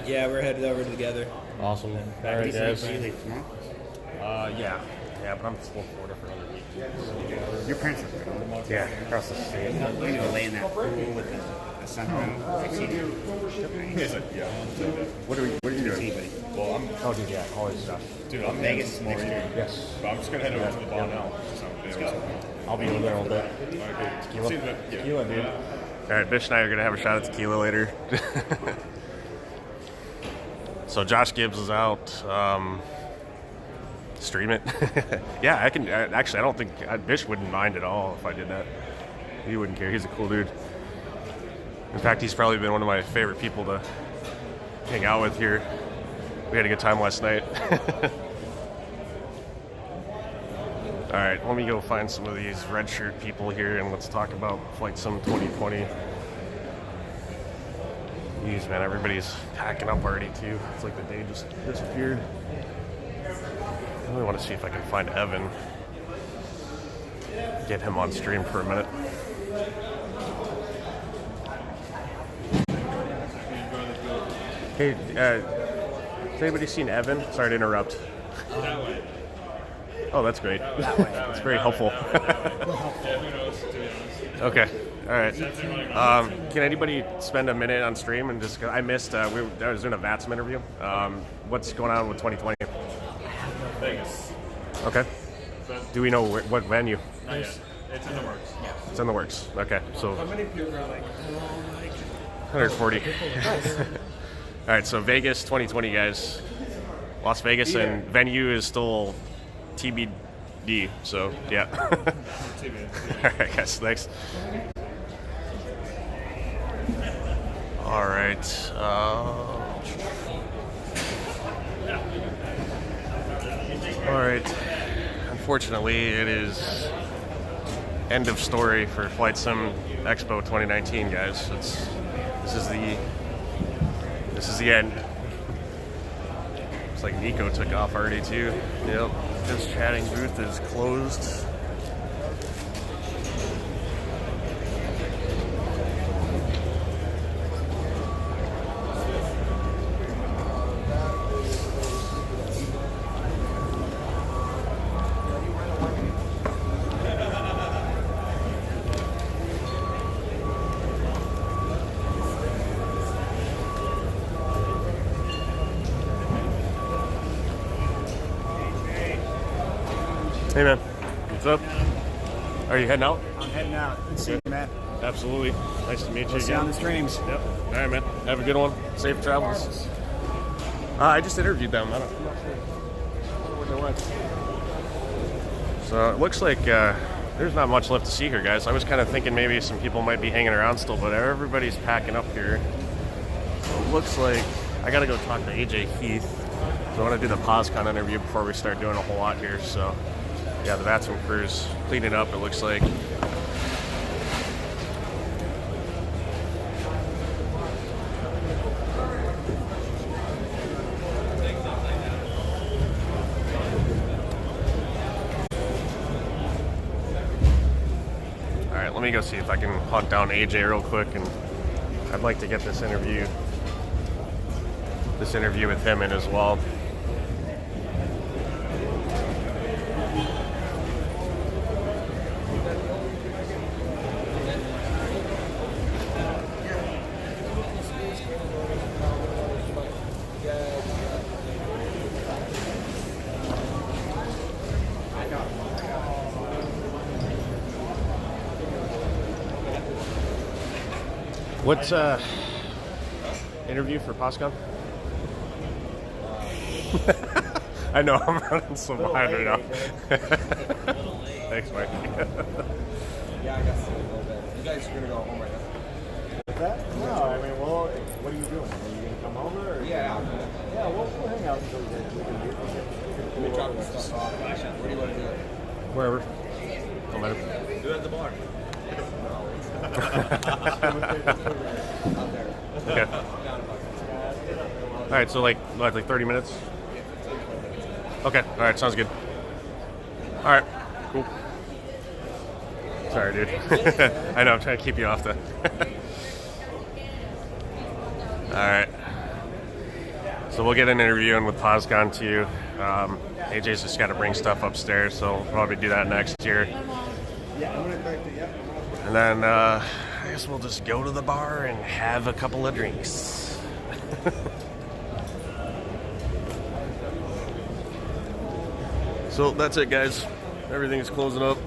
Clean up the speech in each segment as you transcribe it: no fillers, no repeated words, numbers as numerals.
Yeah, we're headed over together. Awesome. All right, guys. Yeah, but I'm still Florida for another week. Your parents are from Yeah, across the state. You know, lay in that pool with the sunroom. I've seen you. What are you doing? Buddy. Well, Oh, dude, yeah, always stuff. dude, I'm Vegas next year. Yes. But I'm just gonna head over to the bar now. Let's go. I'll be over there all day. Tequila. Yeah. Tequila, dude. All right, Bish and I are going to have a shot at tequila later. So Josh Gibbs is out. Stream it. Yeah, I can. Actually, I don't think Bish wouldn't mind at all if I did that. He wouldn't care. He's a cool dude. In fact, he's probably been one of my favorite people to hang out with here. We had a good time last night. All right, let me go find some of these red shirt people here and let's talk about Flight Sim 2020. Jeez, man, everybody's packing up already too. It's like the day just disappeared. I really want to see if I can find Evan. Get him on stream for a minute. Hey, has anybody seen Evan? Sorry to interrupt. Oh, that's great. That's very helpful. Okay. All right. Can anybody spend a minute on stream and just? I missed. I was doing a VATSM interview. What's going on with 2020? Vegas. Okay. Do we know what venue? Not yet. It's in the works. It's in the works. Okay. So How many people are like, 140. All right. So Vegas 2020, guys. Las Vegas and venue is still TBD. So yeah. All right, guys. Thanks. All right. All right. Unfortunately, it is end of story for Flight Sim Expo 2019, guys. This is the end. Looks like Nico took off already too. Yep. His chatting booth is closed. Hey man, what's up? Are you heading out? I'm heading out. Good to see you, man. Absolutely. Nice to meet you See you on again. the streams. Yep. All right, man. Have a good one. Safe travels. I just interviewed them. I'm not sure where they went. So it looks like there's not much left to see here, guys. I was kind of thinking maybe some people might be hanging around still, but everybody's packing up here. So it looks like I got to go talk to AJ Heath. So I want to do the PosCon interview before we start doing a whole lot here. So yeah, the VATSM crew's cleaning up, it looks like. Alright, let me go see if I can hunt down AJ real quick, and I'd like to get this interview with him in as well. What's interview for PosCon? I know, I'm running so behind right now. Thanks, Mike. yeah, I guess a little bit. You guys are going to go home right now? No, I mean, well, what are you doing? Are you gonna come over? Or Yeah. Yeah, we'll hang out until we can Let me drop this stuff off. Where do you want to do it? Wherever. Don't matter. Do it at the bar. Out there. Okay. All right, so like 30 minutes? Okay, all right, sounds good. All right, cool. Sorry, dude. I know, I'm trying to keep you off the... All right. So we'll get an interview in with PosCon too. AJ's just got to bring stuff upstairs, so we'll probably do that next year. And then I guess we'll just go to the bar and have a couple of drinks. So that's it, guys. Everything's closing up.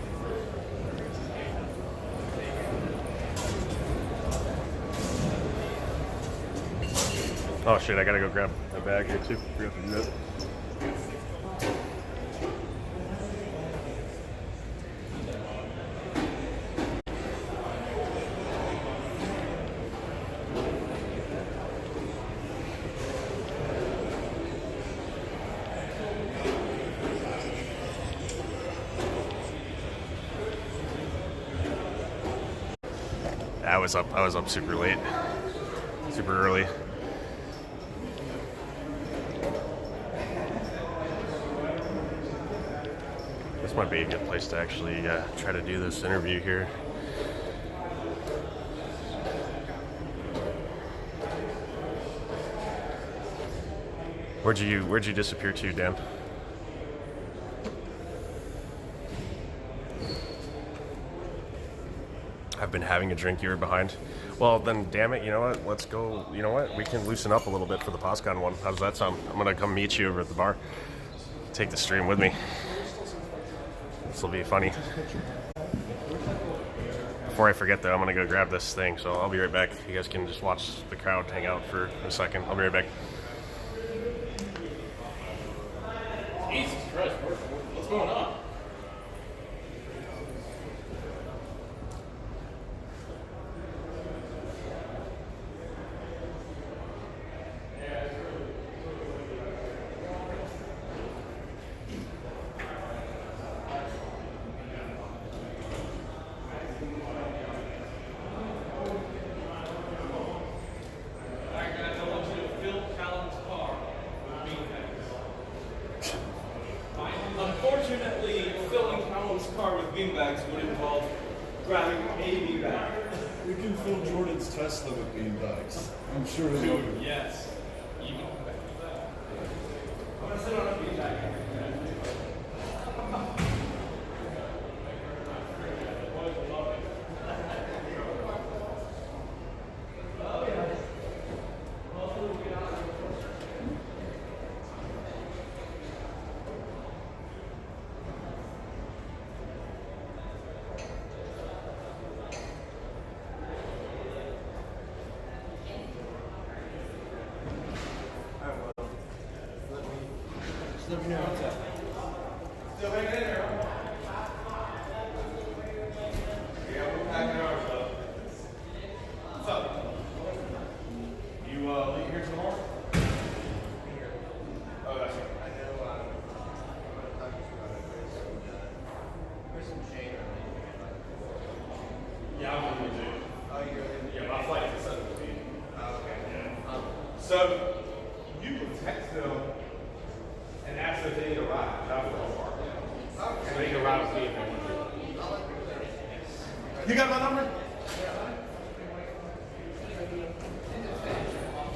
Oh shit, I gotta go grab my bag here too. Forgot to do that. I was up super late, super early. This might be a good place to actually try to do this interview here. Where'd you disappear to, Dan? I've been having a drink, you were behind. Well, then, damn it, you know what? Let's go. You know what? We can loosen up a little bit for the PosCon one. How does that sound? I'm going to come meet you over at the bar. Take the stream with me. This will be funny. Before I forget, though, I'm going to go grab this thing, so I'll be right back. You guys can just watch the crowd hang out for a second. I'll be right back. Jesus Christ, what's going on? Unfortunately, filling Callum's car with beanbags would involve grabbing a beanbag. We can fill Jordan's Tesla with beanbags. I'm sure he'll do it. Yes. I'm gonna sit on a beanbag. Let me know what's up. Still hanging in there, huh? Yeah, we're packing ours up. What's up? You leave here tomorrow? Oh, that's right. I know. There's some chain. Yeah, I'm going to do. Oh, you're going to? Yeah, my flight is at 7:15. Oh, okay. Yeah. So you can text them and ask if they need a ride. That was all part. Okay. So they can ride with me if they want to. You got my number?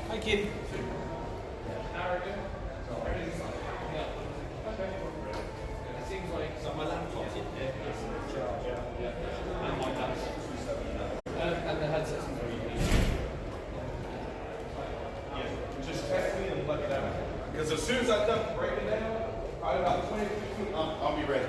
Hi, Kitty. How are you? Okay. It seems like so my laptop's in there. Yeah. And my laptop's and the headset's in there. Yeah. Just text me and let me know. Because as soon as I done breaking down, probably about 20 to 15, I'll be ready.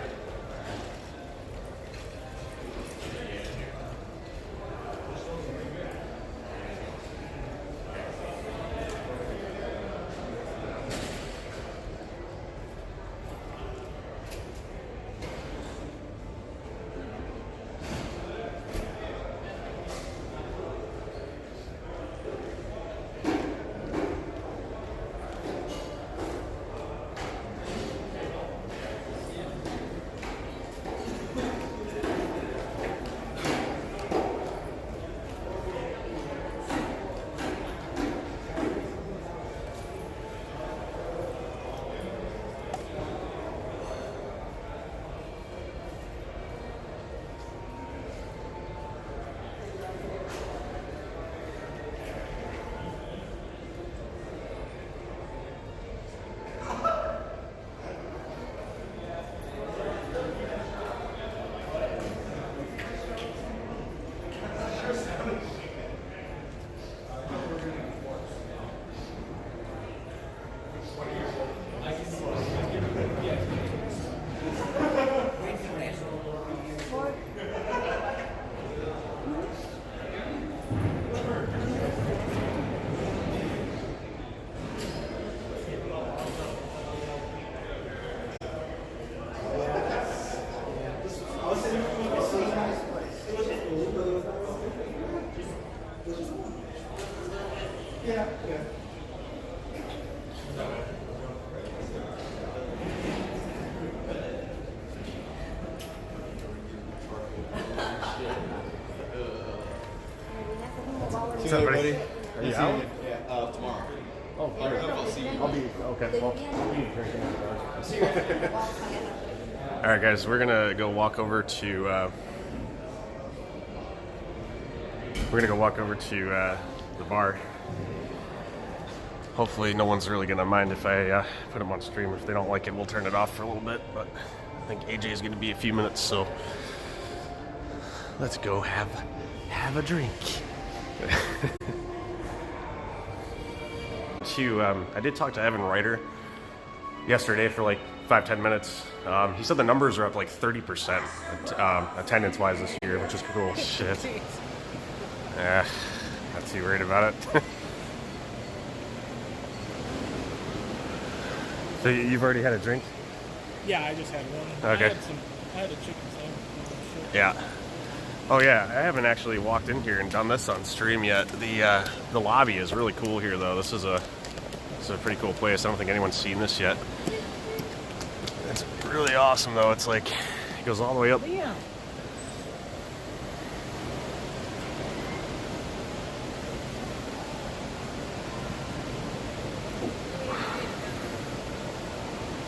up, buddy? buddy. Are you out? Yeah, tomorrow. Oh, I don't know if I'll see you. I'll be okay. Well, all right, guys, we're gonna go walk over to. We're gonna go walk over to the bar. Hopefully, no one's really gonna mind if I put them on stream. If they don't like it, we'll turn it off for a little bit. But I think AJ is gonna be a few minutes, so let's go have a drink. I did talk to Evan Ryder yesterday for like 5-10 minutes. He said the numbers are up like 30% attendance-wise this year, which is cool. Shit. Yeah, not too worried about it. So you've already had a drink? Yeah, I just had one. Okay. I had a chicken sandwich. Yeah. Oh yeah, I haven't actually walked in here and done this on stream yet. The lobby is really cool here, though. This is a pretty cool place. I don't think anyone's seen this yet. It's really awesome, though. It's like it goes all the way up. Yeah.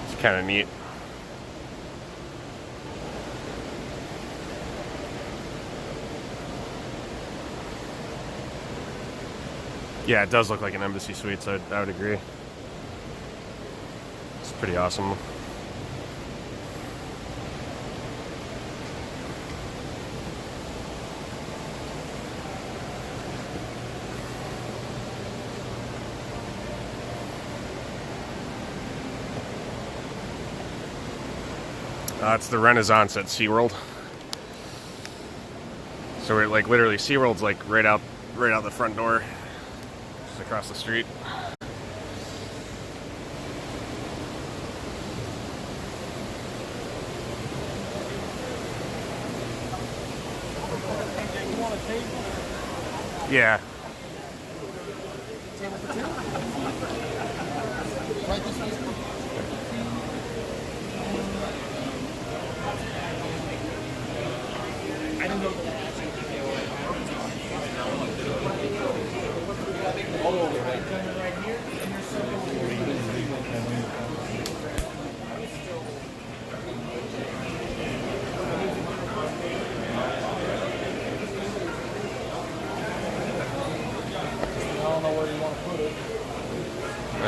It's kind of neat. Yeah, it does look like an Embassy Suites. I would agree. It's pretty awesome. It's the Renaissance at SeaWorld. So we're like literally SeaWorld's like right out the front door. Across the street. Yeah. I don't know.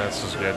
This is good.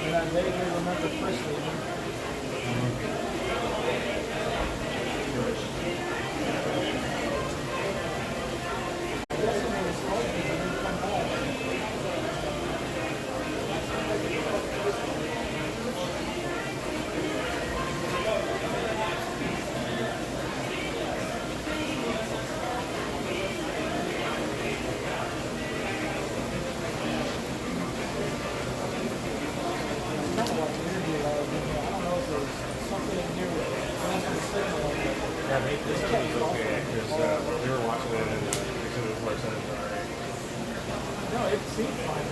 And I vaguely remember Presley. Yeah, this is okay because we were watching it and it works out alright. No, it seemed fine.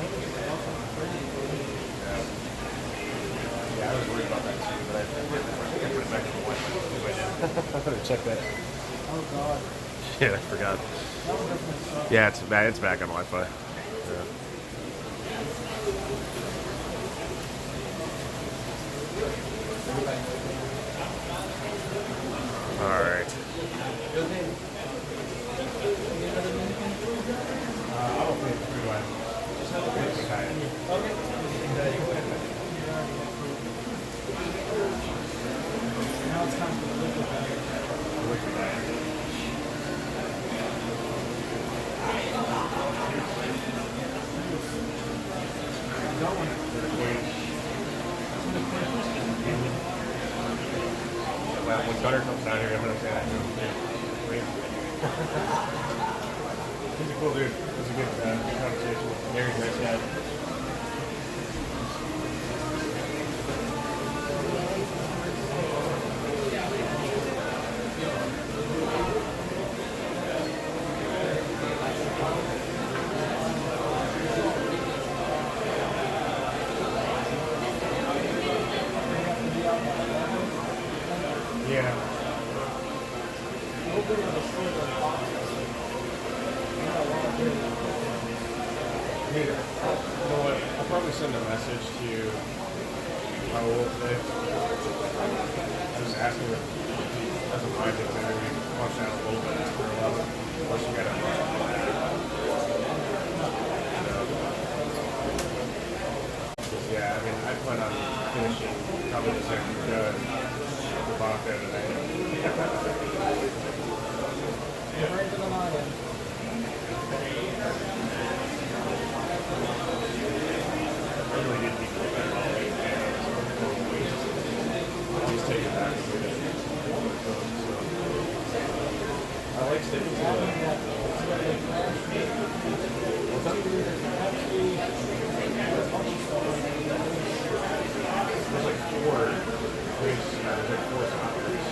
Yeah, I was worried about that too, but I think I put it back in the Wi-Fi. I better check that. Oh, God. Yeah, I forgot. That would definitely suck. Yeah, it's back on Wi-Fi. Yeah. All right. I don't think it's pretty well. Just have a basic height. Okay. Well, when Gunner comes down here, I'm gonna say that to him. He's a cool dude. It was a good conversation. Gary's a nice guy. Yeah. You know what? I'll probably send a message to Raul today. I was asking if he doesn't mind if maybe we punch out a little bit after 11. Plus you gotta yeah, I mean, I plan on finishing probably the second the vodka tonight. Right to the line. I really didn't need to look at all these I'll just take it back. I like sticking to what's up? There's like four drinks, there's like four toppers.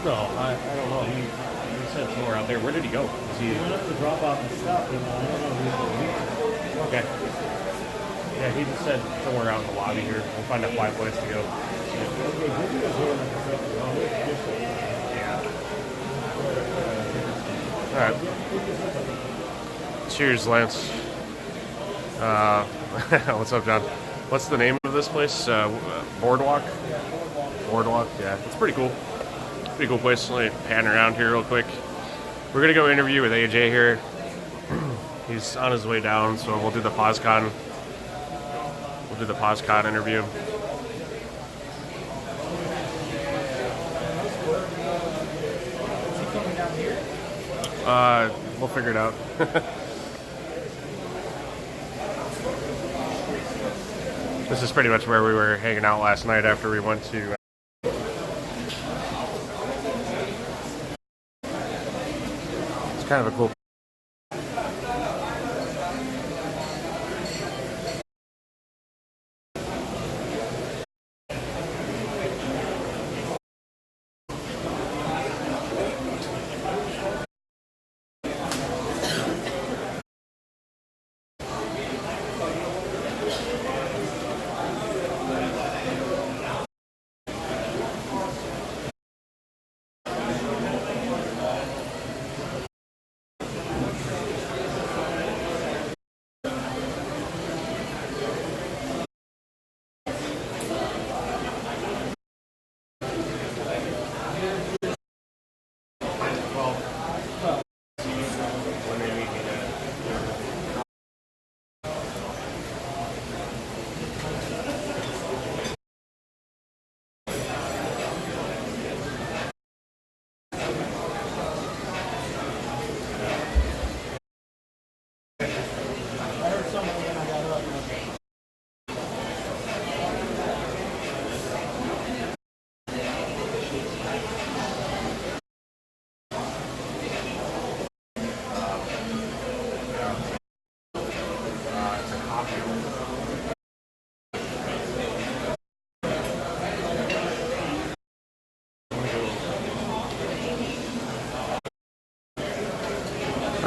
No, I don't know. He said somewhere out there. Where did he go? Is he? He went up to drop off the stuff, and I don't know who's Okay. Yeah, he just said somewhere out in the lobby here. We'll find a quiet place to go. All right. Cheers, Lance. What's up, John? What's the name of this place? Boardwalk? Boardwalk, yeah. It's pretty cool. Pretty cool place. Let me pan around here real quick. We're going to go interview with AJ here. He's on his way down, so we'll do the PosCon. We'll do the PosCon interview. We'll figure it out. This is pretty much where we were hanging out last night after we went to. It's kind of a cool.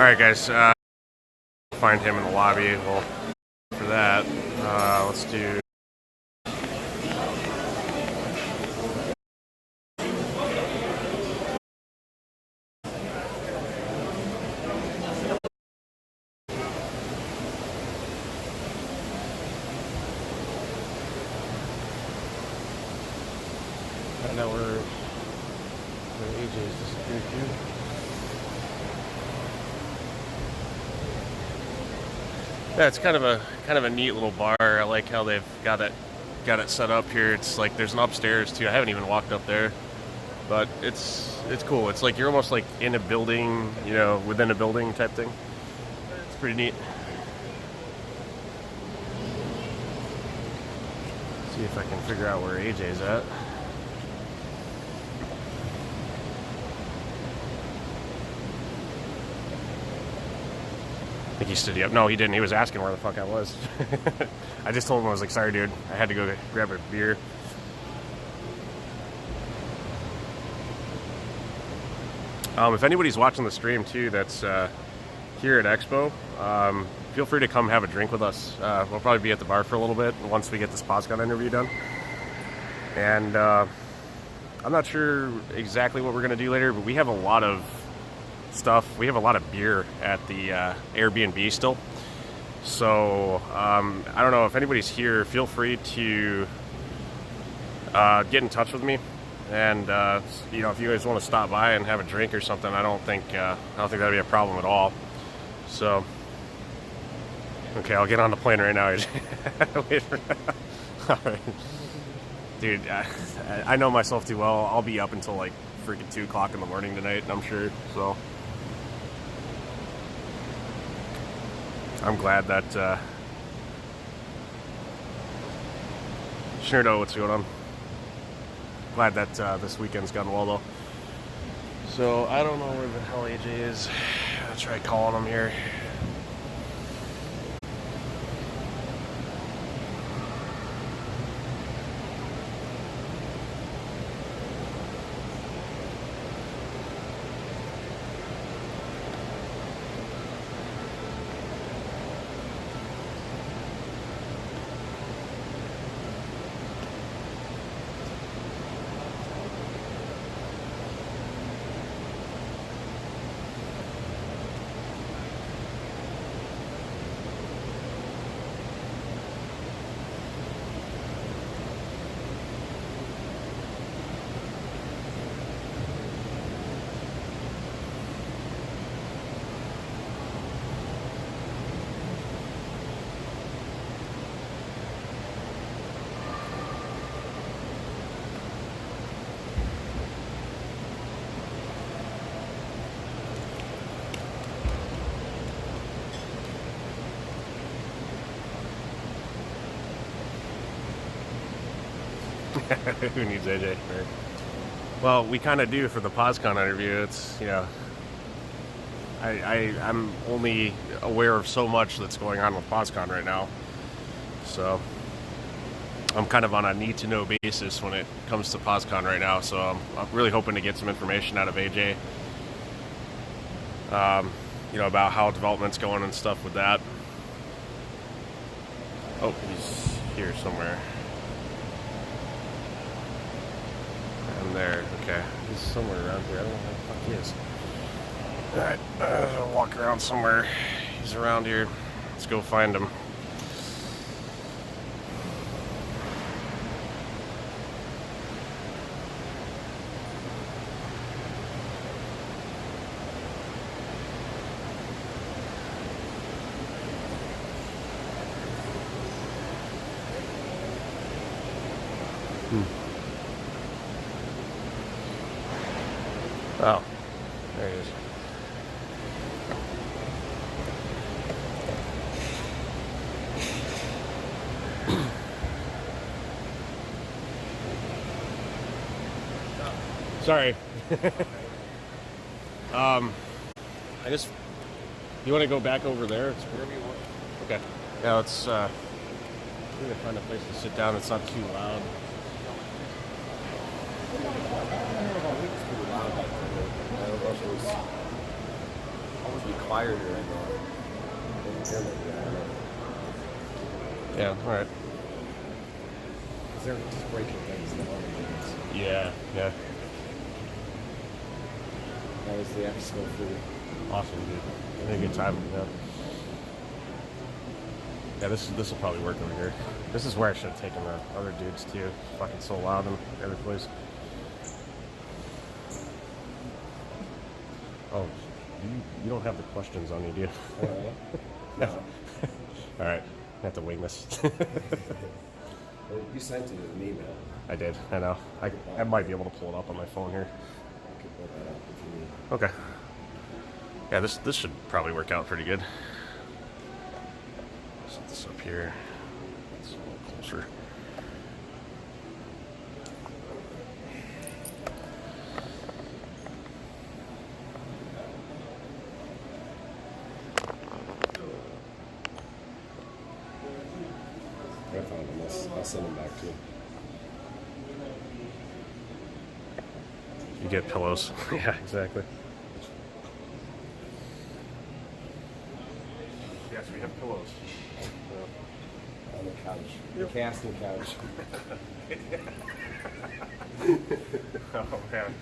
right, guys. Find him in the lobby. Well, for that, let's do. I know where AJ's disappeared to. Yeah, it's kind of a neat little bar. I like how they've got it set up here. It's like there's an upstairs too. I haven't even walked up there, but it's cool. It's like you're almost like in a building, you know, within a building type thing. It's pretty neat. See if I can figure out where AJ's at. I think he stood up. No, he didn't. He was asking where the fuck I was. I just told him, I was like, sorry, dude. I had to go grab a beer. If anybody's watching the stream, too, that's here at Expo, feel free to come have a drink with us. We'll probably be at the bar for a little bit once we get this POSCON interview done. And I'm not sure exactly what we're going to do later, but we have a lot of stuff. We have a lot of beer at the Airbnb still. So I don't know if anybody's here. Feel free to get in touch with me, and you know, if you guys want to stop by and have a drink or something, I don't think that'd be a problem at all. So okay, I'll get on the plane right now. Wait for all right, dude. I know myself too well. I'll be up until like freaking 2 o'clock in the morning tonight, I'm sure. So I'm glad that sure know what's going on. Glad that this weekend's gone well though. So I don't know where the hell AJ is. I'll try calling him here. Who needs AJ? Right? Well, we kind of do for the POSCON interview. It's, you know, I'm only aware of so much that's going on with POSCON right now. So I'm kind of on a need-to-know basis when it comes to POSCON right now. So I'm really hoping to get some information out of AJ, you know, about how development's going and stuff with that. Oh, he's here somewhere. I'm there. Okay. He's somewhere around here. I don't know where the fuck he is. Alright. I'll walk around somewhere. He's around here. Let's go find him. Oh, there he is. Sorry. I guess you want to go back over there? It's wherever you want. Okay. Yeah, let's we're gonna find a place to sit down that's not too loud. almost be quieter in the Yeah, all right. because they're just breaking things down. Yeah, yeah. That was the Expo food. Awesome, dude. I had a good time. Yeah. Yeah, this will probably work over here. This is where I should have taken the other dudes too. It's fucking so loud in the other place. Oh, you don't have the questions on you, do you? No. All right, I have to wing this. Well, you sent it an email. I did. I know. I might be able to pull it up on my phone here. I could pull that up if you need. Okay. Yeah, this should probably work out pretty good. Set this up here. It's a little closer. I found them. I'll send them back to you. You get pillows. Yeah, exactly. Yes, we have pillows. On the couch. The casting couch. Oh man.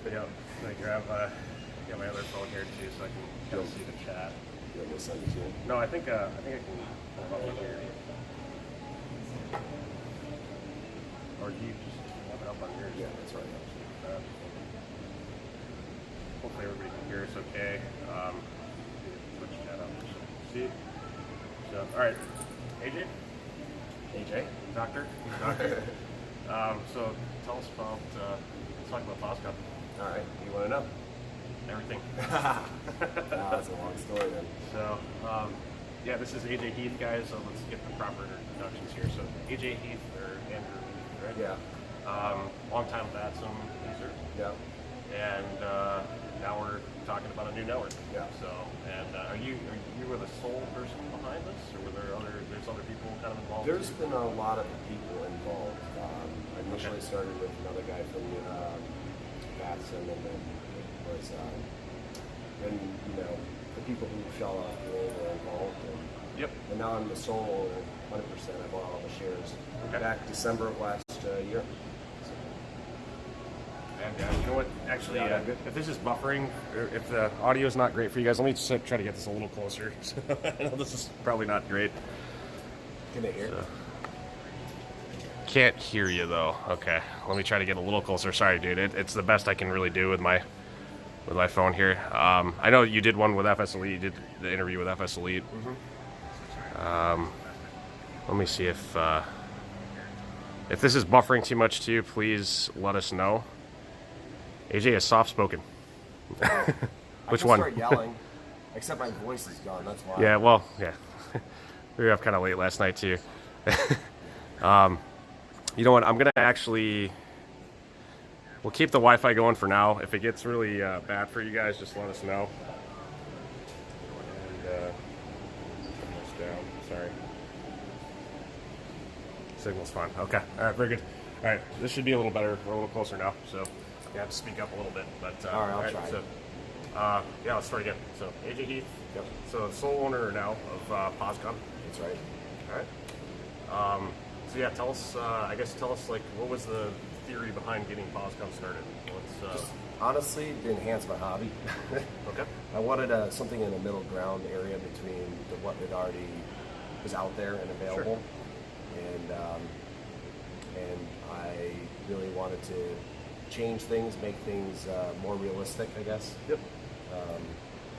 Yeah. I grab my other phone here too, so I can kind of see the chat. You want me to send it to you? No, I think I can pull it up here. Or do you just have it up on yours? Yeah, that's right. Hopefully everybody can hear us okay. Switch chat up. See? So, all right. AJ? AJ? Doctor? Doctor. So tell us about, let's talk about POSCON. All right. You want to know? Everything. That's a long story then. So, yeah, this is AJ Heath, guys. So let's get the proper introductions here. So AJ Heath or Andrew Heath, right? Yeah. Long time Vatsum user. Yeah. And now we're talking about a new network. Yeah. So, and are you were the sole person behind this, or were there there's other people kind of involved? There's been a lot of people involved. I initially started with another guy from Gatson, and then it was then the people who fell off the roll were involved, and now I'm the sole owner, 100%. I bought all the shares back December of last year. And you know what? Actually, Yeah, if this is buffering, or if the audio is not great for you guys, let me just try to get this a little closer. I know this is probably not great. Can they hear? So. Can't hear you though. Okay, let me try to get a little closer. Sorry, dude. It's the best I can really do with my phone here. I know you did one with FS Elite. You did the interview with FS Elite. Let me see if this is buffering too much to you. Please let us know. AJ is soft spoken. Which one? I can start yelling, except my voice is gone. That's why. Yeah. Well. Yeah. We were up kind of late last night too. You know what? I'm gonna actually. We'll keep the Wi-Fi going for now. If it gets really bad for you guys, just let us know. And turn this down. Sorry. Signal's fine. Okay. All right. Very good. All right. This should be a little better. We're a little closer now. So you have to speak up a little bit. But all right. I'll try. So, yeah. Let's start again. So AJ Heath. Yep. So sole owner now of POSCON. That's right. All right. So yeah, tell us like what was the theory behind getting POSCON started? Let's, honestly, to enhance my hobby. Okay. I wanted something in a middle ground area between what had already was out there and available, and I really wanted to change things, make things more realistic, I guess. Yep.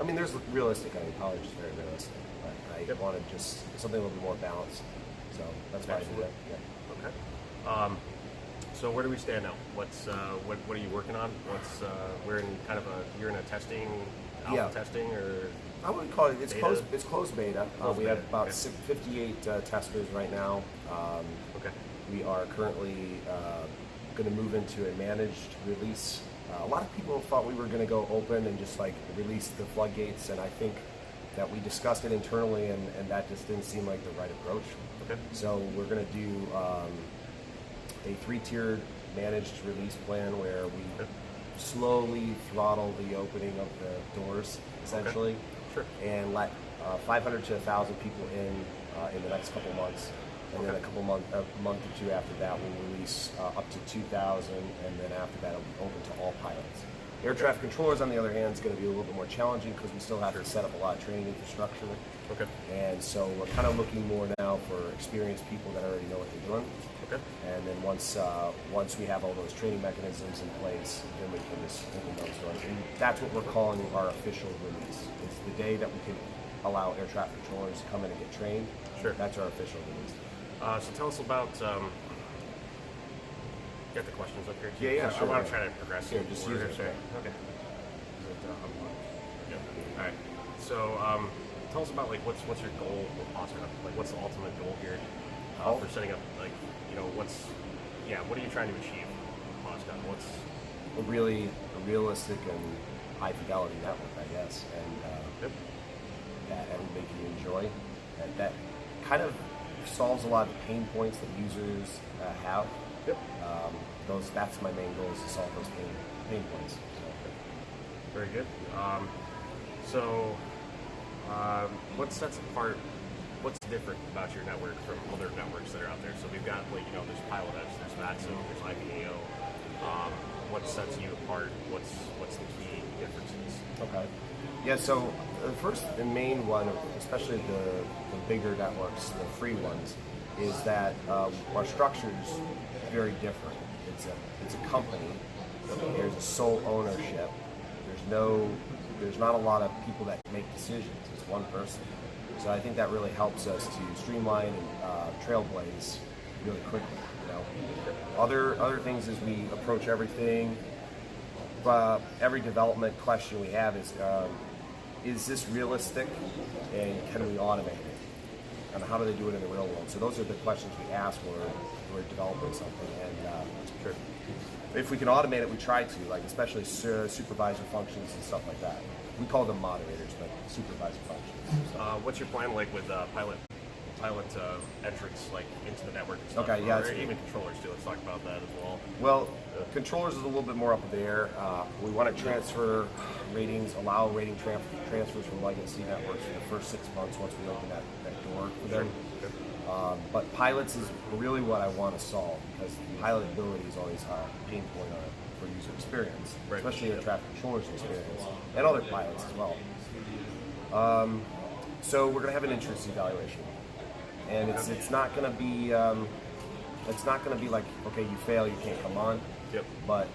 I mean, there's realistic. I mean, college is very realistic, but I wanted just something a little bit more balanced. So that's why Absolutely. I did that. Okay. So where do we stand now? What's what are you working on? We're in kind of you're in a testing, alpha testing, or I would call it beta? It's closed beta. We have about 58 testers right now. Okay. We are currently going to move into a managed release. A lot of people thought we were going to go open and just like release the floodgates, and I think that we discussed it internally, and that just didn't seem like the right approach. Okay. So we're going to do a 3-tiered managed release plan where we slowly throttle the opening of the doors, essentially, Sure. and let 500 to 1,000 people in the next couple months, and then a month or two after that, we'll release up to 2,000, and then after that, it'll be open to all pilots. Air traffic controllers, on the other hand, is going to be a little bit more challenging because we still have to set up a lot of training infrastructure. Okay. And so we're kind of looking more now for experienced people that already know what they're doing. Okay. And then once we have all those training mechanisms in place, then we can just open those doors. And that's what we're calling our official release. It's the day that we can allow air traffic controllers to come in and get trained. Sure. That's our official release. So tell us about. Get the questions up here. Too. Yeah, sure. I want to try to progress. Here, just use it. Okay. Okay. Is it unlocked? Yep. All right. So tell us about like what's your goal with Oscar? Like what's the ultimate goal here for setting up like what are you trying to achieve with Oscar? What's A realistic and high fidelity network, I guess, and that everybody can enjoy. That kind of solves a lot of the pain points that users have. Yep. That's my main goal, is to solve those pain points. Very good. What sets apart? What's different about your network from other networks that are out there? So we've got there's Pilot Edge, there's VATSIM, there's IPAO. What sets you apart? What's the key differences? Okay. Yeah. So the first and main one, especially the bigger networks, the free ones, is that our structure is very different. It's a company. There's a sole ownership. There's not a lot of people that make decisions. It's one person. So I think that really helps us to streamline and trailblaze really quickly. Other things is we approach everything. Every development question we have is this realistic, and can we automate it? And how do they do it in the real world? So those are the questions we ask when we're developing something. And if we can automate it, we try to, like especially supervisor functions and stuff like that. We call them moderators, but supervisor functions. So. What's your plan like with pilot entrance like into the network and stuff? Okay, yeah, or even controllers too. Let's talk about that as well. Well, controllers is a little bit more up in the air. We want to transfer ratings, allow rating transfers from legacy networks for the first 6 months once we open that door for them. But pilots is really what I want to solve, because pilotability is always a pain point for user experience, especially air traffic controllers experience, and other pilots as well. So we're going to have an entrance evaluation, and it's not going to be like, okay, you fail, you can't come on. Yep. But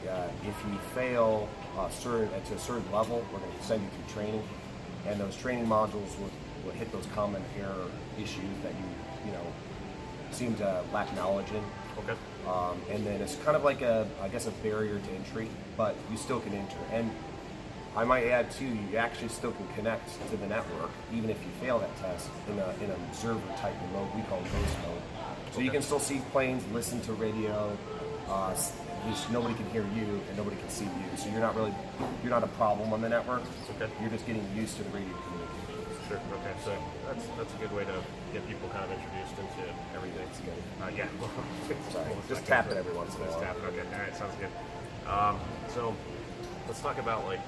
if you fail to a certain level, we're going to send you through training, and those training modules will hit those common error issues that you seem to lack knowledge in. Okay. And then it's kind of like a barrier to entry, but you still can enter. And I might add too, you actually still can connect to the network even if you fail that test in an observer type of mode. We call it ghost mode. So you can still see planes, listen to radio. Nobody can hear you and nobody can see you. So you're not a problem on the network. Okay. You're just getting used to the radio communication. Sure. Okay. So that's a good way to get people kind of introduced into everything. It's good. Yeah. Sorry. Just tap it every once in a Just while. tap it. Okay. All right. Sounds good. So let's talk about like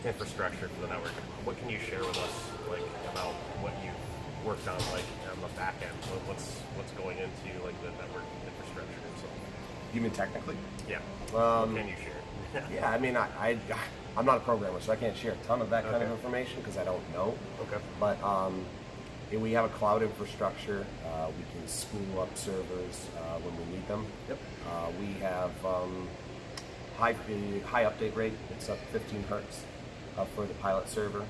infrastructure for the network. What can you share with us like about what you've worked on like on the back end? What's going into like the network infrastructure itself? You mean technically? Yeah. What can you share? Yeah, I mean, I'm not a programmer, so I can't share a ton of that kind of information because I don't know. Okay. But we have a cloud infrastructure. We can spool up servers when we need them. Yep. We have high update rate. It's up 15 hertz for the pilot server,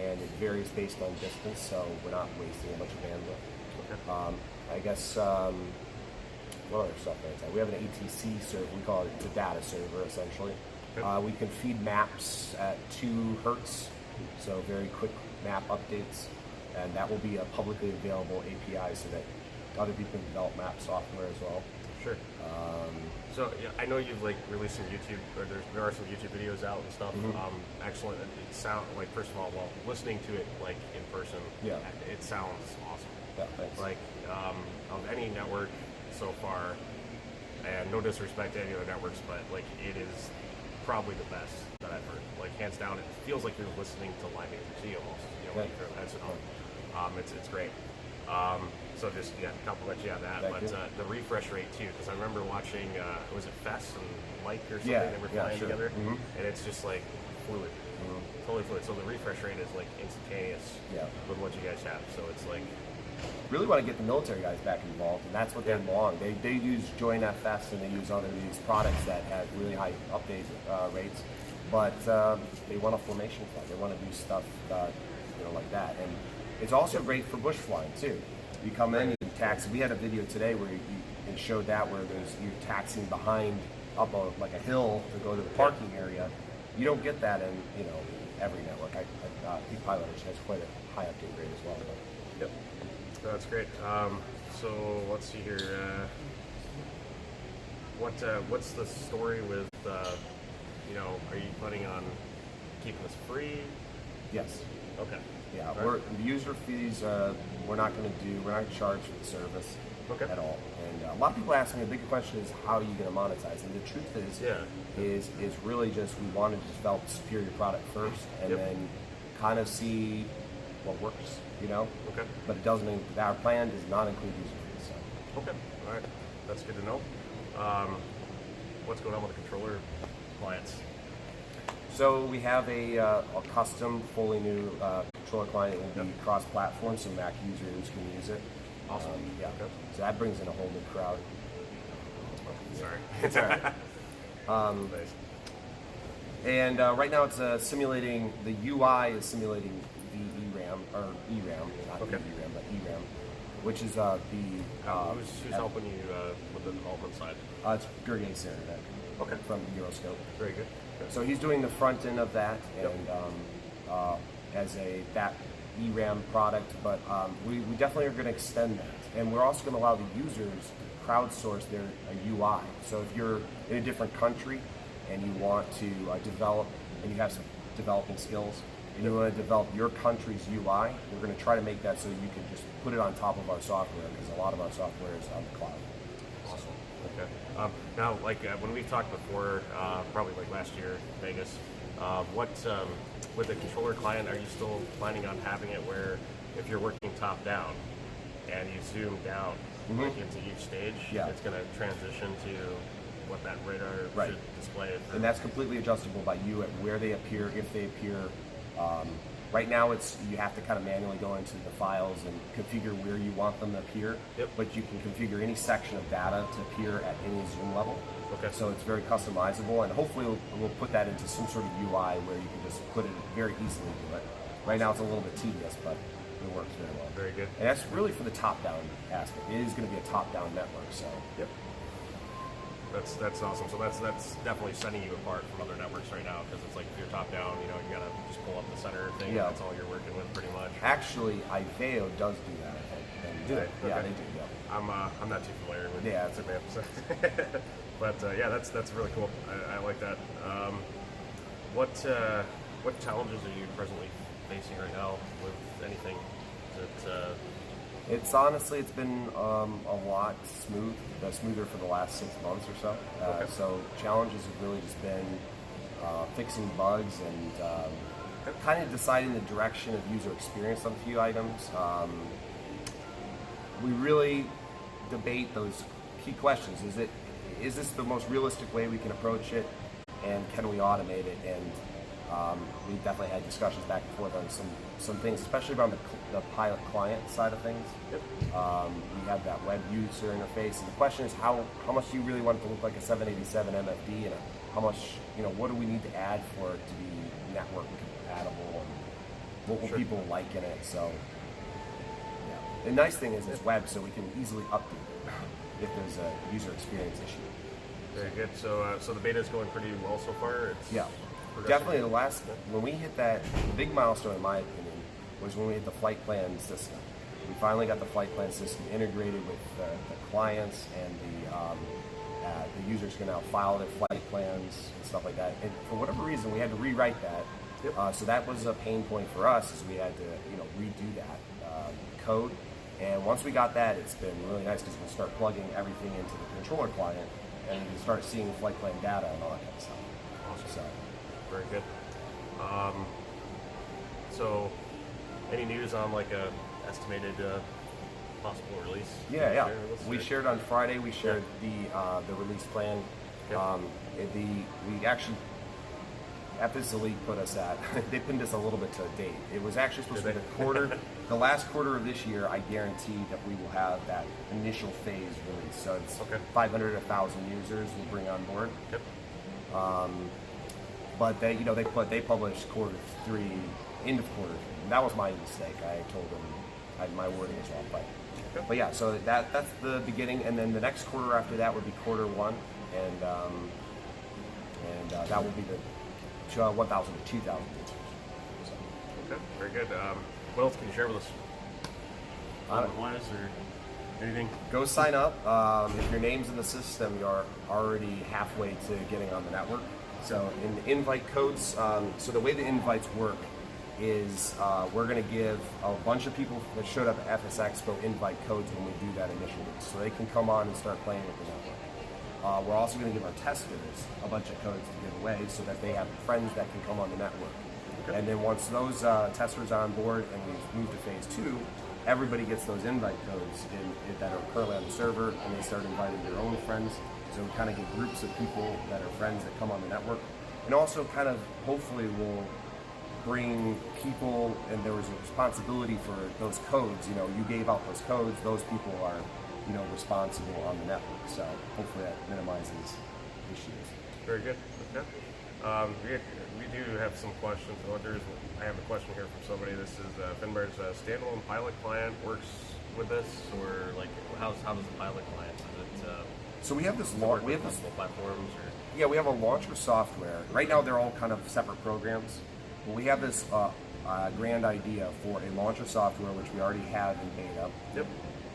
and it varies based on distance, so we're not wasting a bunch of bandwidth. Okay. I guess. What other stuff is that? We have an ATC server. We call it a data server, essentially. Okay. We can feed maps at 2 hertz, so very quick map updates, and that will be a publicly available API so that other people can develop map software as well. Sure. So yeah, I know you've like released some YouTube, or there are some YouTube videos out and stuff. Excellent. It sounds like, first of all, well, listening to it like in person, Yeah. it sounds awesome. Yeah, thanks. Like of any network so far, And no disrespect to any other networks, but like it is probably the best that I've heard. Like hands down, it feels like you're listening to live ATG almost. You know, when you throw the headset on. It's great. So just compliment you on that. Thank you. The refresh rate too, because I remember watching was it Fess and Mike or something? Yeah, They were yeah, flying sure. together, Mhm. and it's just like fluid, totally fluid. So the refresh rate is like instantaneous with what you guys have. So it's like Really want to get the military guys back involved, and that's what they want. They use Join FS and they use other these products that have really high update rates, but they want a formation flight. They want to do stuff like that, and it's also great for bush flying too. You come in, you taxi. We had a video today where it showed that where you're taxiing behind up like a hill to go to the parking area. You don't get that in every network. I think Pilot has quite a high update rate as well. Yep. That's great. So let's see here. What's the story with? Are you planning on keeping this free? Yes. Okay. Yeah. All right. We're user fees. We're not going to charge for the service at all. And a lot of people ask me. The big question is how are you going to monetize? And the truth is, is really just we wanted to develop a superior product first, and then kind of see what works. Okay. But it doesn't mean our plan does not include user fees. So. Okay. All right. That's good to know. What's going on with the controller clients? So we have a custom, fully new controller client. It will be cross-platform, so Mac users can use it. Awesome. Yeah. Okay. So that brings in a whole new crowd. Sorry. It's all right. Nice. And right now it's simulating, the UI is simulating the ERAM, not Okay. ERAM, but ERAM, which is Who's helping you with the development side? it's Gergely Saranac from Euroscope. Very good. So he's doing the front end of that and as that ERAM product, but we definitely are going to extend that. And we're also going to allow the users to crowdsource their UI. So if you're in a different country and you want to develop, and you have some developing skills, and you want to develop your country's UI, we're going to try to make that so you can just put it on top of our software, because a lot of our software is on the cloud. Awesome. Okay. Now, like when we've talked before, probably like last year, Vegas, with the controller client, are you still planning on having it where if you're working top down and you zoom down like into each stage, it's going to transition to what that radar should display? And that's completely adjustable by you at where they appear, if they appear. Right now, you have to kind of manually go into the files and configure where you want them to appear. But you can configure any section of data to appear at any zoom level. Okay. So it's very customizable, and hopefully we'll put that into some sort of UI where you can just put it very easily to it. Right now it's a little bit tedious, but it works very well. Very good. And that's really for the top-down aspect. It is going to be a top-down network, so. Yep. That's awesome. So that's definitely setting you apart from other networks right now, because it's like if you're top down, you gotta just pull up the center thing. Yeah. And that's all you're working with pretty much. Actually, IVEO does do that, I think. And, Do they? Yeah, Okay. they do. Yeah. I'm not too familiar with Yeah, it, man. So but that's really cool. I like that. What challenges are you presently facing right now with anything? Is it It's been a lot smoother for the last 6 months or so. So challenges have really just been fixing bugs and kind of deciding the direction of user experience on a few items. We really debate those key questions. Is this the most realistic way we can approach it, and can we automate it? And we definitely had discussions back and forth on some things, especially around the pilot client side of things. We have that web user interface, and the question is how much do you really want it to look like a 787 MFD, and how much, what do we need to add for it to be network compatible, and what will people like in it? So, yeah. The nice thing is it's web, so we can easily update it if there's a user experience issue. very good? So the beta is going pretty well so far. It's Definitely when we hit that, the big milestone in my opinion was when we hit the flight plan system. We finally got the flight plan system integrated with the clients, and the users can now file their flight plans and stuff like that. And for whatever reason, we had to rewrite that. So that was a pain point for us, is we had to redo that code. And once we got that, it's been really nice because we can start plugging everything into the controller client, and start seeing flight plan data and all that kind of stuff. Awesome. So, Very good. So, any news on like a estimated possible release? yeah. Share with us, We or- shared on Friday. We shared the release plan. Okay. We actually at this elite put us at they pinned us a little bit to a date. It was actually supposed to be the quarter, the last quarter of this year. I guarantee that we will have that initial phase release. So it's Okay. 500 to 1,000 users we'll bring on board. Yep. But they published quarter 3, end of quarter 3. And that was my mistake. I told them my wording was wrong. But yeah, so that's the beginning, and then the next quarter after that would be quarter 1, and that will be the 1,000 to 2,000 users. So, Okay. Very good. What else can you share with us? Wise or anything? go sign up. If your name's in the system, you're already halfway to getting on the network. So in the invite codes, so the way the invites work is we're going to give a bunch of people that showed up at FS Expo invite codes when we do that initially, so they can come on and start playing with the network. We're also going to give our testers a bunch of codes to give away so that they have friends that can come on the network. Okay. And then once those testers are on board and we move to phase 2, everybody gets those invite codes that are currently on the server, and they start inviting their own friends. So we kind of get groups of people that are friends that come on the network, and also kind of hopefully we'll bring people, and there was a responsibility for those codes. You gave out those codes; those people are, responsible on the network. So hopefully that minimizes issues. Very good. Okay. We do have some questions. I have a question here from somebody. This is Finbar's standalone pilot client works with this, or like how does the pilot client? Is it So we have this work we with have this multiple platforms, or Yeah, we have a launcher software. Right now, they're all kind of separate programs. But we have this grand idea for a launcher software, which we already have in beta. Yep.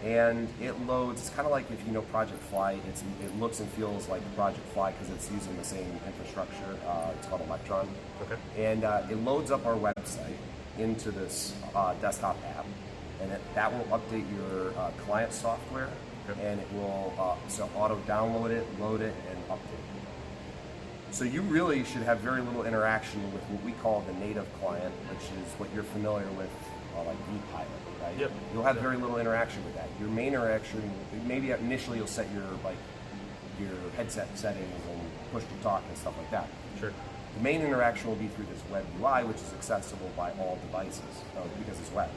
And it loads. It's kind of like if you know Project Fly. It looks and feels like Project Fly because it's using the same infrastructure. It's called Electron. Okay. And it loads up our website into this desktop app, and that will update your client software, Okay. and it will auto download it, load it, and update it. So you really should have very little interaction with what we call the native client, which is what you're familiar with, like vPilot, right? Yep. You'll have very little interaction with that. Your main interaction, maybe initially you'll set your headset settings and push to talk and stuff like that. Sure. The main interaction will be through this web UI, which is accessible by all devices because it's web.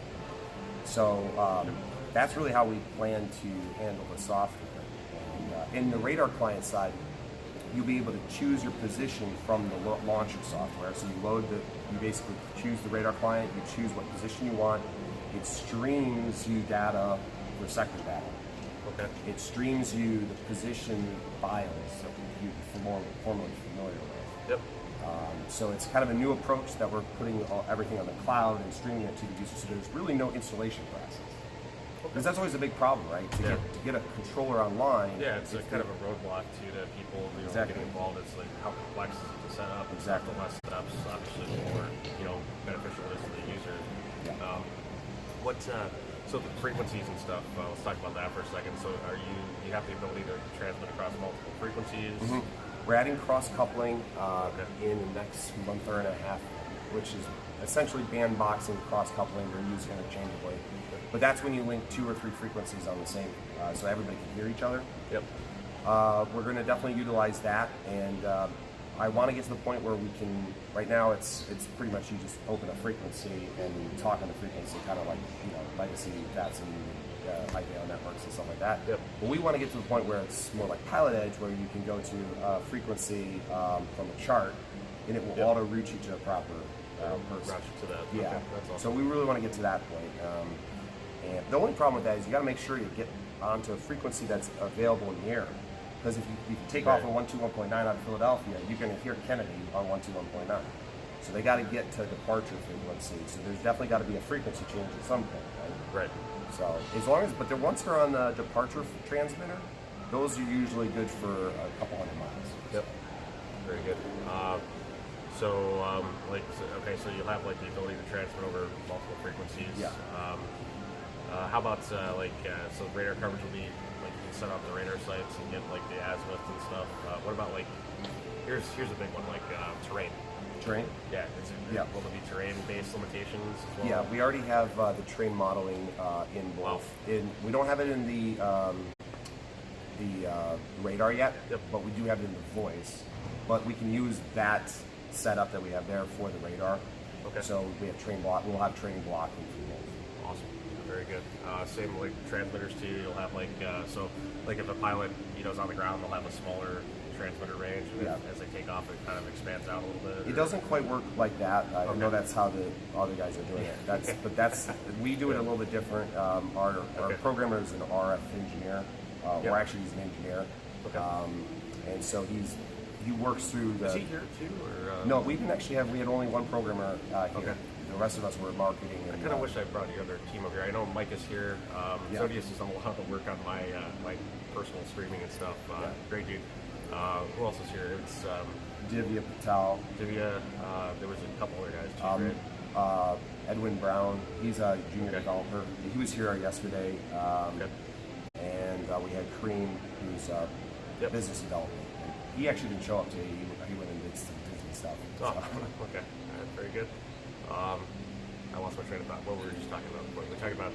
So that's really how we plan to handle the software. And in the radar client side, you'll be able to choose your position from the launcher software. So you basically choose the radar client, you choose what position you want. It streams you data for sector data. Okay. It streams you the position files that you're formerly familiar with. Yep. So it's kind of a new approach that we're putting everything on the cloud and streaming it to the user. So there's really no installation process. Because that's always a big problem, right? To get a controller online. Yeah, it's kind of a roadblock to people Exactly. getting involved. It's like how complex is it to set up? Exactly. The less steps, obviously, the more beneficial it is to the user. Yeah. So the frequencies and stuff. Let's talk about that for a second. So you have the ability to transmit across multiple frequencies? Mm-hmm. We're adding cross-coupling in the next month or and a half, which is essentially bandboxing cross-coupling. We're using interchangeably. But that's when you link 2 or 3 frequencies on the same, so everybody can hear each other. Yep. We're going to definitely utilize that, and I want to get to the point where we can. Right now, it's pretty much you just open a frequency and talk on the frequency, kind of like legacy VATS and IVL networks and stuff like that. Yep. But we want to get to the point where it's more like Pilot Edge, where you can go to a frequency from a chart, and it will auto route you to a proper person. Route you to that. Yeah. Okay, that's awesome. So we really want to get to that point. And the only problem with that is you got to make sure you get onto a frequency that's available in the air. Because if you take off on 121.9 out of Philadelphia, you're going to hear Kennedy on 121.9. So they got to get to departure frequency. So there's definitely got to be a frequency change at some point, right? Right. So as long as, once they're on the departure transmitter, those are usually good for a couple hundred miles. Yep. Very good. So you'll have like the ability to transmit over multiple frequencies. Yeah. how about so radar coverage will be like you can set up the radar sites and get like the azimuth and stuff. What about like here's a big one like terrain. Terrain? Yeah. Yeah. Will there be terrain-based limitations as well? Yeah, we already have the terrain modeling in both. We don't have it in the radar yet, but we do have it in the voice. But we can use that setup that we have there for the radar. Okay. So we have terrain block. We'll have terrain blocking for both. Awesome. Very good. Same like transmitters too. You'll have like so like if a pilot is on the ground, they'll have a smaller transmitter range, and as they take off, it kind of expands out a little bit. It doesn't quite work like that. I know that's how the other guys are doing it. We do it a little bit different. Our programmer is an RF engineer, or actually he's an engineer, and so he works through the. Is he here too, or no? We had only one programmer here. The rest of us were marketing. And, I kind of wish I brought your other team over here. I know Mike is here. Zodius has done a lot of work on my personal streaming and stuff. Great dude. Who else is here? It's Divya Patel. Divya. There was a couple other guys too, right? Edwin Brown. He's a junior developer. He was here yesterday. And we had Kareem, who's business development. He actually didn't show up today. He went and did some Disney stuff. Oh, okay. Very good. I lost my train of thought. What were we just talking about before? We were talking about,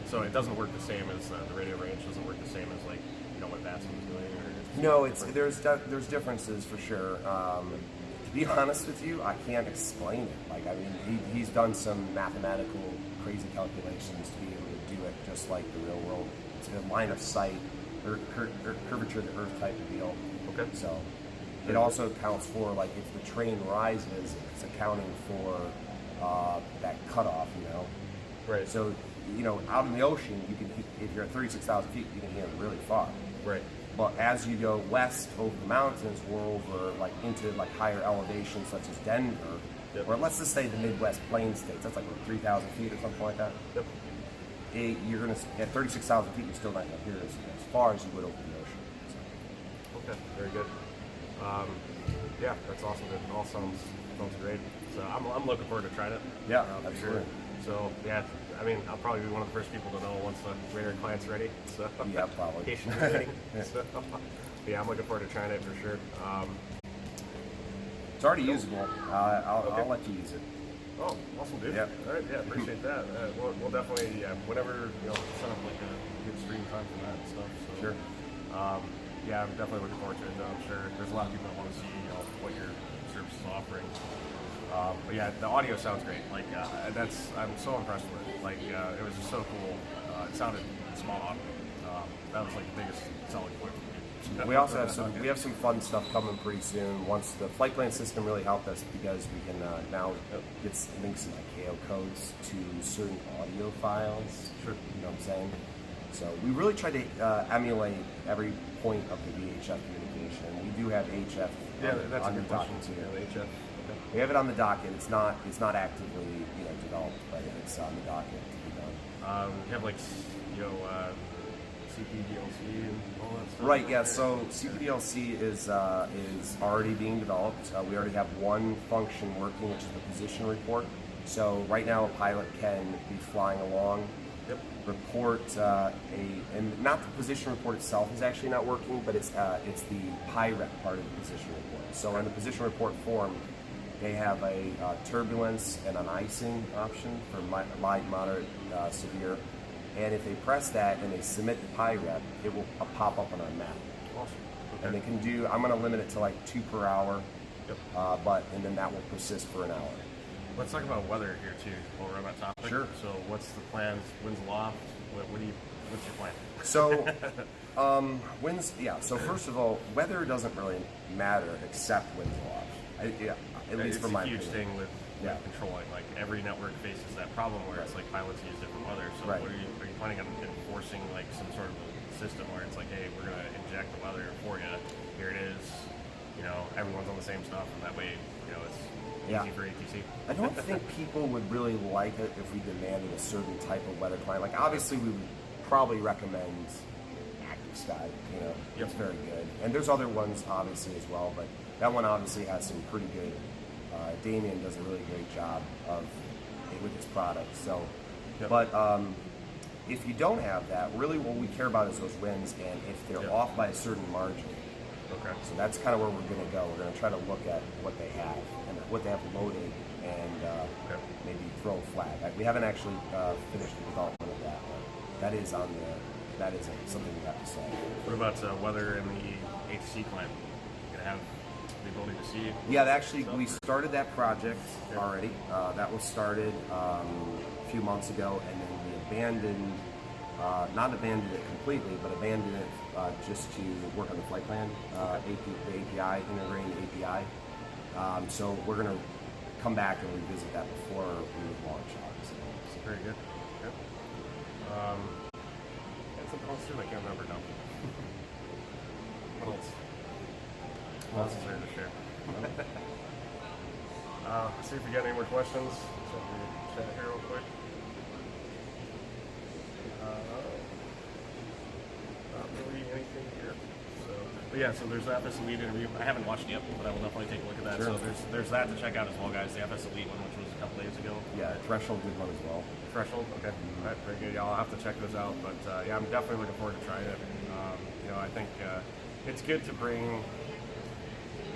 so it doesn't work the same as the radio range, doesn't work the same as like, what Vasson was doing? No, there's differences for sure. To be honest with you, I can't explain it. Like, I mean, he's done some mathematical crazy calculations to be able to do it just like the real world. It's a line of sight, or curvature of the Earth type of deal. Okay. So it also accounts for, like, if the train rises, it's accounting for that cutoff, Right. So, out in the ocean, you can, if you're at 36,000 feet, you can hear it really far. Right. But as you go west over the mountains or over into higher elevations such as Denver, or let's just say the Midwest Plain states, that's like 3,000 feet or something like that. Yep. You're gonna at 36,000 feet, you're still not gonna hear as far as you would over the ocean. So. Okay, very good. Yeah, that's awesome. It all sounds great. So I'm looking forward to trying it. Yeah, absolutely. Sure. So yeah, I mean, I'll probably be one of the first people to know once the radar client's ready. So yeah, probably. Patience ready. So, yeah, I'm looking forward to trying it for sure. It's already usable. I'll let you use it. Oh, awesome, dude. Yeah. All right, yeah, appreciate that. We'll definitely, whenever set up like a good stream time for that and stuff. So, sure. Yeah, I'm definitely looking forward to it. Though. I'm sure there's a lot of people that want to see what your service is offering. But yeah, the audio sounds great. Like I'm so impressed with it. Like it was just so cool. It sounded small. That was like the biggest selling point for me. We also have some fun stuff coming pretty soon. Once the flight plan system really helped us because we can now get links and ICAO codes to certain audio files. Sure. You know what I'm saying? So we really try to emulate every point of the VHF communication. We do have HF on the docket too. HF. Okay. We have it on the docket. It's not actively developed, but it's on the docket to be done. We have like CPDLC and all that stuff. Right. Yeah. So CPDLC is already being developed. We already have one function working, which is the position report. So right now, a pilot can be flying along. Yep. Report and not the position report itself is actually not working, but it's the PIREP part of the position report. So in the position report form, they have a turbulence and an icing option for light, moderate, severe. And if they press that and they submit the PIREP, it will pop up on our map. Awesome. Okay. And they can do. I'm going to limit it to like 2 per hour. Yep. And then that will persist for an hour. Let's talk about weather here too, while we're on that topic. Sure. So, what's the plans? Winds aloft? What's your plan? So, winds. Yeah. So first of all, weather doesn't really matter except winds aloft. At least for my opinion. It's a huge thing with controlling. Like every network faces that problem where it's like pilots use different weather. So, are you planning on enforcing like some sort of a system where it's like, hey, we're gonna inject the weather for you. Here it is. Everyone's on the same stuff, and that way, it's easy for ATC. I don't think people would really like it if we demanded a certain type of weather client. Like obviously we would probably recommend Active Sky, it's very good. And there's other ones obviously as well, but that one obviously has some pretty good, Damien does a really great job with his product. So, but if you don't have that, really what we care about is those wins, and if they're off by a certain margin. Okay. So that's kind of where we're going to go. We're going to try to look at what they have and what they have loaded, and maybe throw a flag. We haven't actually finished the development of that, but that is on the. That is something we have to solve. What about weather in the HC plant? You gonna have the ability to see? Yeah, actually, we started that project already. That was started a few months ago, and then we abandoned, not abandoned it completely, but abandoned it just to work on the flight plan, the API, integrating the API. So we're going to come back and revisit that before we would launch, obviously. So. Very good. Yep. And something else too, I can't remember now. What else? What else is there to share? Let's see if we got any more questions. So we chat here real quick. Not really anything here. So, but yeah, so there's the FS Elite interview. I haven't watched it yet, but I will definitely take a look at that. Sure. So there's that to check out as well, guys. The FS Elite one, which was a couple days ago. Yeah, Threshold did one as well. Threshold, okay. All right, very good. Yeah, I'll have to check those out. But yeah, I'm definitely looking forward to trying it. I think it's good to bring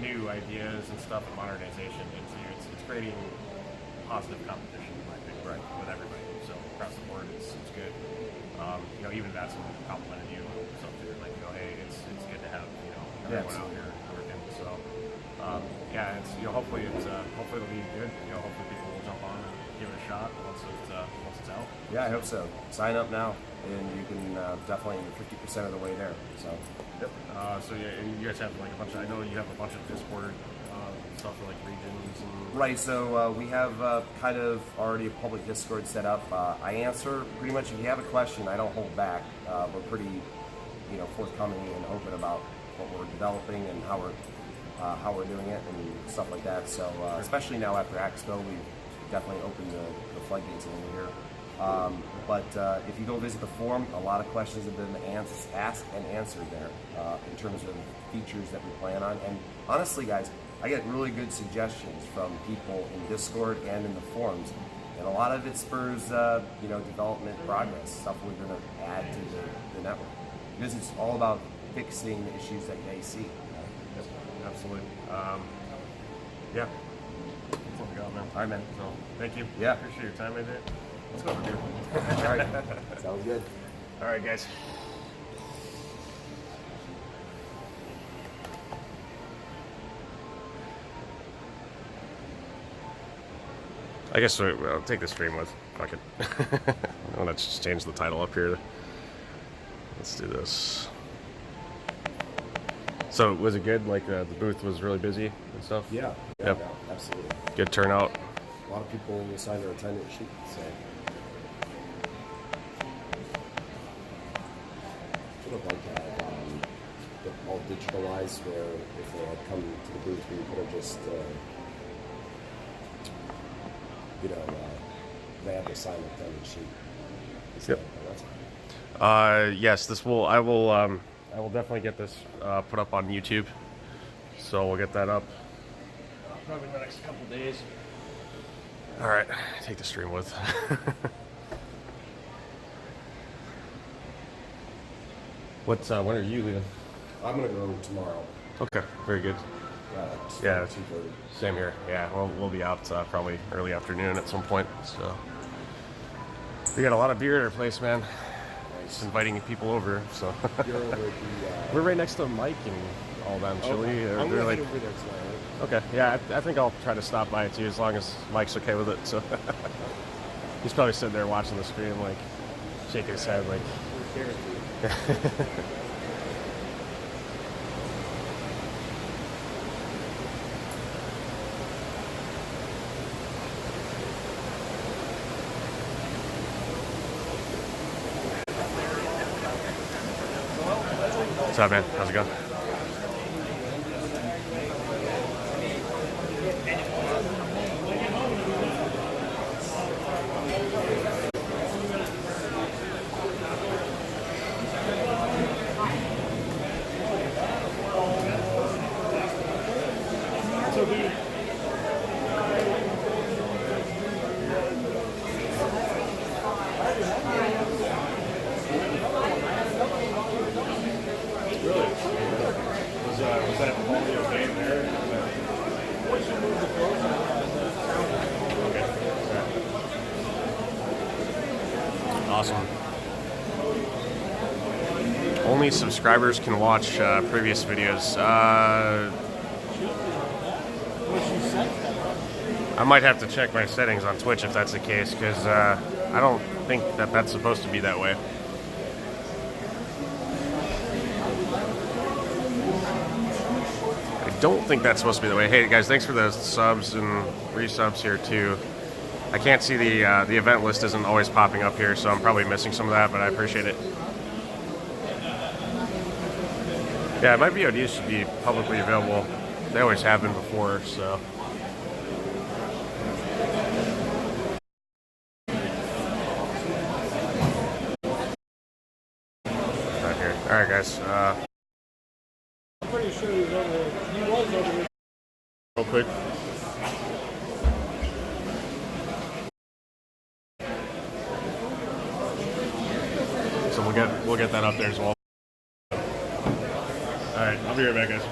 new ideas and stuff and modernization into it's creating positive competition, I think, Right. with everybody. So across the board, it's good. Even that's complimented you and stuff too. Like, hey, it's good to have everyone out here working. So it's hopefully it'll be good. Hopefully people will jump on and give it a shot once it's out. Yeah, I hope so. Sign up now, and you can definitely 50% of the way there. So. Yep. So yeah, and you guys have like a bunch of. I know you have a bunch of Discord stuff for like regions and. Right. So we have kind of already a public Discord set up. I answer pretty much if you have a question. I don't hold back. We're pretty, forthcoming and open about what we're developing and how we're doing it and stuff like that. So especially now after Expo, we definitely opened the floodgates a little here. But if you go visit the forum, a lot of questions have been asked and answered there in terms of features that we plan on. And honestly, guys, I get really good suggestions from people in Discord and in the forums. And a lot of it spurs, development progress, stuff we're going to add to the network. Because it's all about fixing the issues that they see. Yep, absolutely. Yeah. That's all we got, man. All right, man. So, thank you. Yeah. Appreciate your time, AJ. Let's go over here. All right. Sounds good. All right, guys. I guess I'll take the stream with. Fuck it. I want to just change the title up here. Let's do this. So, was it good? Like, the booth was really busy and stuff? Yeah. Yep. No, absolutely. Good turnout. A lot of people signed their attendance sheet, so. Would have liked to have it all digitalized, where if they had come to the booth, we could have just, they have to sign the attendance sheet. Yep. Yes, I will definitely get this put up on YouTube. So we'll get that up probably in the next couple days. All right, take the stream with. When are you leaving? I'm gonna go tomorrow. Okay, very good. Yeah. Yeah. 2:30. Same here. Yeah, we'll be out probably early afternoon at some point. So we got a lot of beer at our place, man. Just inviting people over. So You're over at the. we're right next to Mike and all them chili. Okay. They're I'm gonna like, head over there tonight. okay, yeah, I think I'll try to stop by too, as long as Mike's okay with it. So he's probably sitting there watching the screen, like shaking his head, like. What's up, man? How's it going? Awesome. Only subscribers can watch previous videos. I might have to check my settings on Twitch if that's the case, because I don't think that that's supposed to be that way. I don't think that's supposed to be that way. Hey guys, thanks for the subs and resubs here too. I can't see the event list isn't always popping up here, so I'm probably missing some of that, but I appreciate it. Yeah, my VODs should be publicly available. They always have been before, so. Right here. All right, guys. I'm pretty sure he was over there. He was over here. Real quick. So we'll get that up there as well. All right, I'll be right back, guys.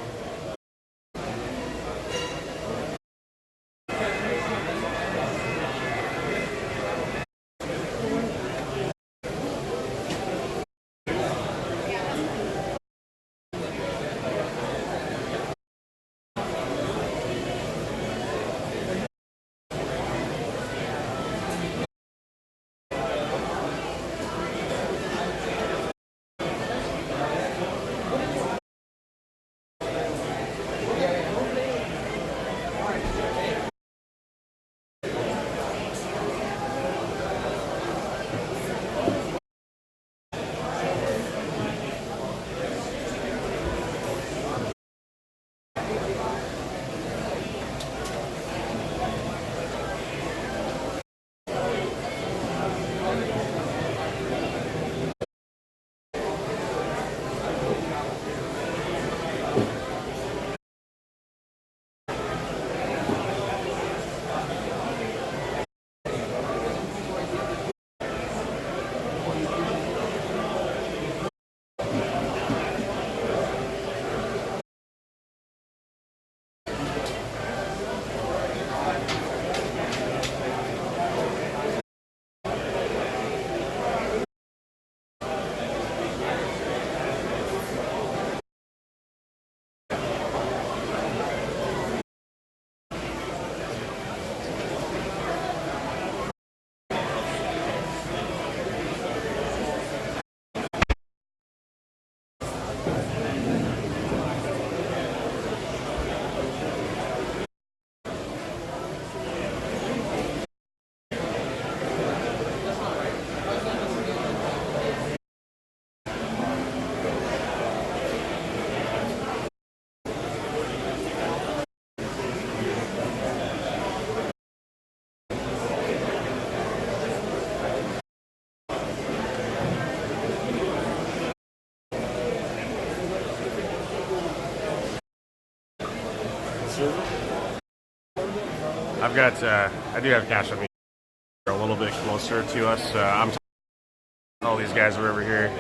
I've got, I do have cash on me a little bit closer to us. I'm talking to all these guys are over here.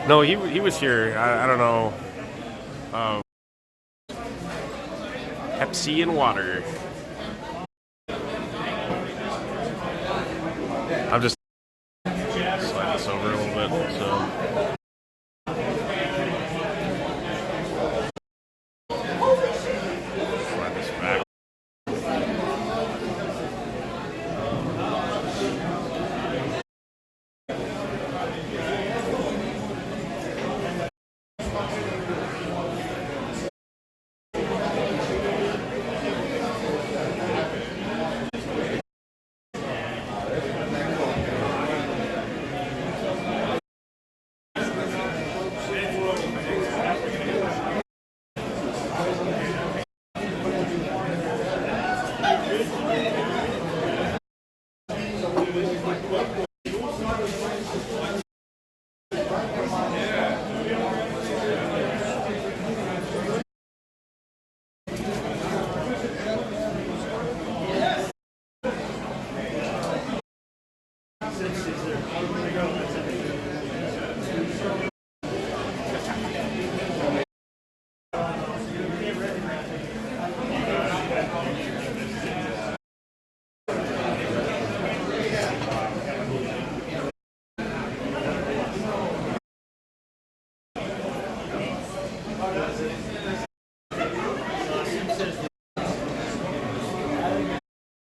No, he was here. I don't know. Pepsi and water. I'm just slide this over a little bit. So.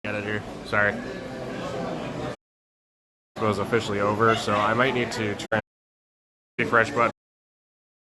Get it here. Sorry. Expo is officially over, so I might need to try refresh button.